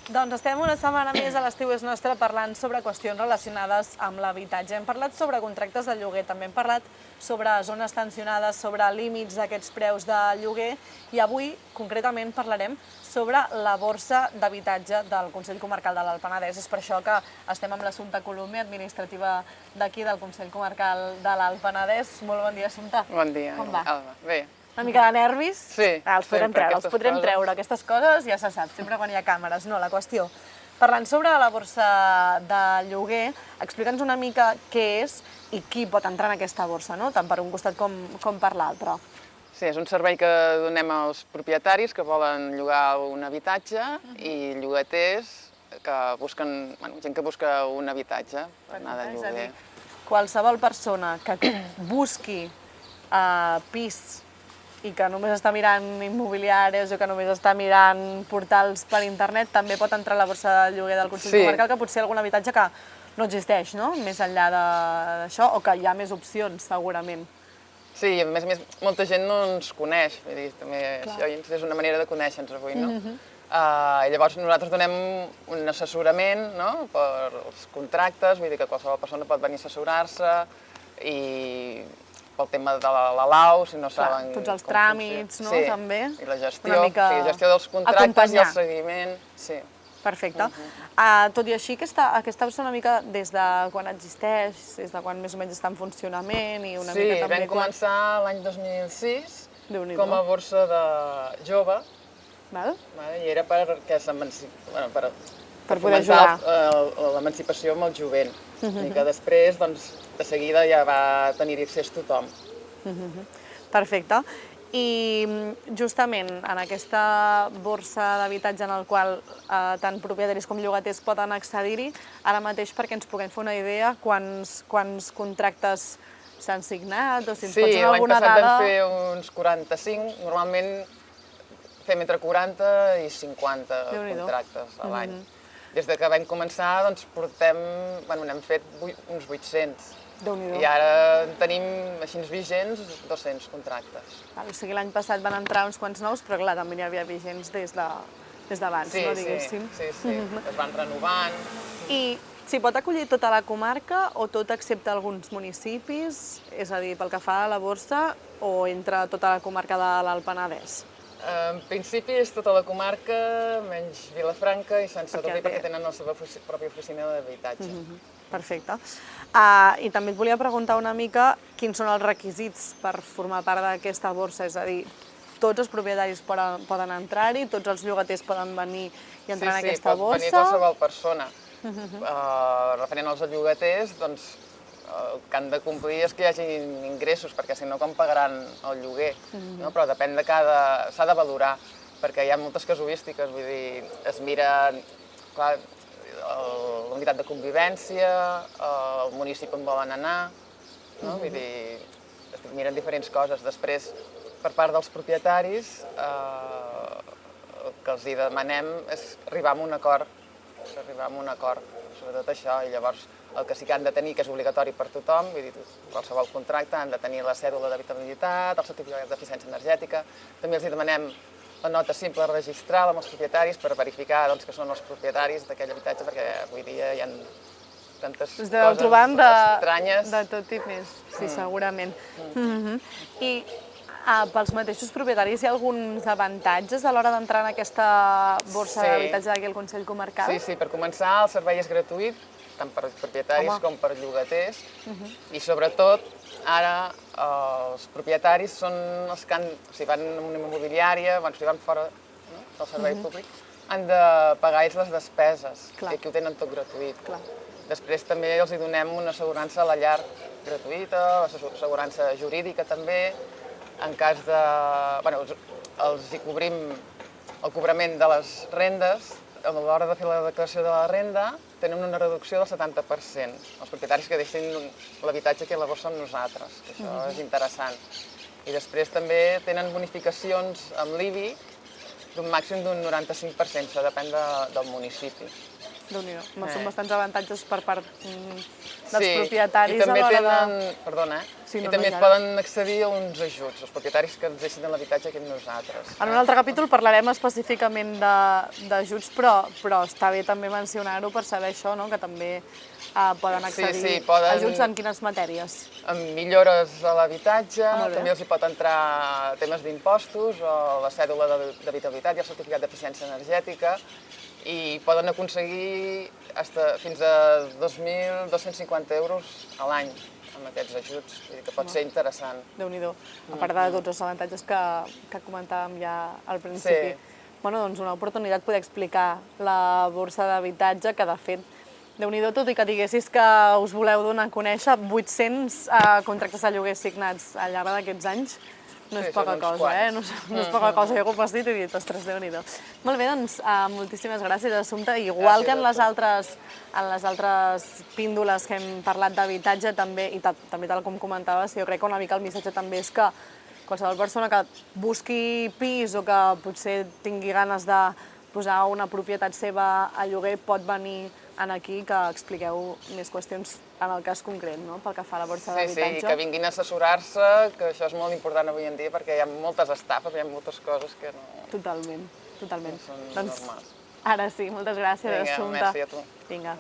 Doncs estem una setmana més a l'Estiu és Nostre parlant sobre qüestions relacionades amb l'habitatge. Hem parlat sobre contractes de lloguer, també hem parlat sobre zones tensionades, sobre límits d'aquests preus de lloguer i avui concretament parlarem sobre la borsa d'habitatge del Consell Comarcal de l'Alt Penedès. És per això que estem amb l'Assumpta Colomer, administrativa d'aquí del Consell Comarcal de l'Alt Penedès. Molt bon dia, Assumpta. Bon dia, Com va? Alba. Bé. Una mica de nervis? Sí. Els podrem treure, aquestes coses ja se sap, sempre quan hi ha càmeres. No, la qüestió, parlant sobre la borsa de lloguer, explica'ns una mica què és i qui pot entrar en aquesta borsa, no? Tant per un costat com per l'altre. Sí, és un servei que donem als propietaris que volen llogar un habitatge i llogaters que busquen, gent que busca un habitatge per anar de lloguer. Qualsevol persona que busqui pis i que només està mirant immobiliàries o que només està mirant portals per internet, també pot entrar a la borsa de lloguer del Consell Comarcal, que potser algun habitatge que no existeix, no? Més enllà d'això, o que hi ha més opcions, segurament. Sí, a més, molta gent no ens coneix, vull dir, també això és una manera de conèixer-nos avui, no? Llavors nosaltres donem un assessorament, no?, per als contractes, vull dir que qualsevol persona pot venir a assessorar-se i pel tema de la lau, si no saben... Tots els tràmits, no?, també. Sí, i la gestió, la gestió dels contractes i el seguiment, sí. Perfecte. Tot i així, aquesta borsa una mica des de quan existeix, des de quan més o menys està en funcionament i una mica també... Sí, vam començar l'any 2006 Déu-n'hi-do. com a borsa de jove, i era per poder ajudar l'emancipació amb el jovent, i que després, de seguida, ja va tenir-hi accés tothom. Perfecte. I justament en aquesta borsa d'habitatge en el qual tant propietaris com llogaters poden accedir-hi, ara mateix perquè ens puguem fer una idea quants contractes s'han signat o si ens pots donar alguna dada... Sí, l'any passat vam fer uns 45, normalment fem entre 40 i 50 contractes a l'any. Des que vam començar, n'hem fet uns 800. I ara tenim, així vigents, 200 contractes. O sigui, l'any passat van entrar uns quants nous, però clar, també n'hi havia vigents des d'abans, no diguéssim. Sí, es van renovant. I s'hi pot acollir tota la comarca o tot excepte alguns municipis? És a dir, pel que fa a la borsa, o entra tota la comarca de l'Alt Penedès? En principi és tota la comarca, menys Vilafranca i Sant Sadurní, perquè tenen la seva pròpia oficina d'habitatge. Perfecte. I també et volia preguntar una mica quins són els requisits per formar part d'aquesta borsa, és a dir, tots els propietaris poden entrar-hi, tots els llogaters poden venir i entrar en aquesta borsa? Sí, pot venir qualsevol persona. Referent als llogaters, doncs, el que han de complir és que hi hagi ingressos, perquè si no com pagaran el lloguer, però depèn de cada... s'ha de valorar, perquè hi ha moltes casuístiques, vull dir, es mira, clar, l'unitat de convivència, el municipi on volen anar, vull dir, es miren diferents coses. Després, per part dels propietaris, el que els demanem és arribar a un acord sobre tot això, i llavors el que sí que han de tenir, que és obligatori per tothom, vull dir, qualsevol contracte han de tenir la cèdula d'habitabilitat, el certificat d'eficiència energètica, també els demanem la nota simple registrada amb els propietaris per verificar que són els propietaris d'aquell habitatge, perquè avui dia hi ha tantes coses estranyes. De tot i més, sí, segurament. I pels mateixos propietaris hi ha alguns avantatges a l'hora d'entrar en aquesta borsa d'habitatge d'aquí al Consell Comarcal? Sí, per començar el servei és gratuït, tant per propietaris com per llogaters, i sobretot ara els propietaris són els que si van a una immobiliària, si van fora del servei públic, han de pagar ells les despeses, i aquí ho tenen tot gratuït. Després també els donem una assegurança a la llar gratuïta, assegurança jurídica també, en cas de... els hi cobrim el cobrament de les rendes, a l'hora de fer la declaració de la renda tenen una reducció del 70%. Els propietaris que deixin l'habitatge aquí a la borsa amb nosaltres, que això és interessant. I després també tenen bonificacions amb l'IBI d'un màxim d'un 95%, això depèn del municipi. Déu-n'hi-do. Són bastants avantatges per part dels propietaris i també a l'hora tenen, perdona, Sí, i també poden accedir a uns ajuts, els propietaris que ens deixin l'habitatge aquí amb nosaltres. En un altre capítol parlarem específicament d'ajuts, però està bé també mencionar-ho per saber això, no? Que també poden accedir a ajuts en quines matèries? En millores a l'habitatge, també els hi pot entrar temes d'impostos, o la cèdula d'habitabilitat i el certificat d'eficiència energètica, i poden aconseguir fins a 2.250 euros a l'any amb aquests ajuts, que pot ser interessant. Déu-n'hi-do, a part de tots els avantatges que comentàvem ja al principi. Bueno, doncs una oportunitat poder explicar la borsa d'habitatge, que de fet, Déu-n'hi-do, tot i que diguessis que us voleu donar a conèixer 800 contractes de lloguer signats al llarg d'aquests anys, no és poca cosa, No és poca cosa. Jo ho has dit i he dit, ostres, Déu-n'hi-do. Molt bé, doncs, moltíssimes gràcies, Assumpta. Igual que en les altres píndoles que hem parlat d'habitatge, també, i també tal com comentaves, jo crec que una mica el missatge també és que qualsevol persona que busqui pis o que potser tingui ganes de posar una propietat seva a lloguer pot venir aquí que expliqueu més qüestions en el cas concret, no? Pel que fa a la borsa d'habitatge. Sí, que vinguin a assessorar-se, que això és molt important avui en dia perquè hi ha moltes estafes, hi ha moltes coses que no... Totalment. No són normals. Ara sí, moltes gràcies, Assumpta. Vinga, merci a tu. Vinga.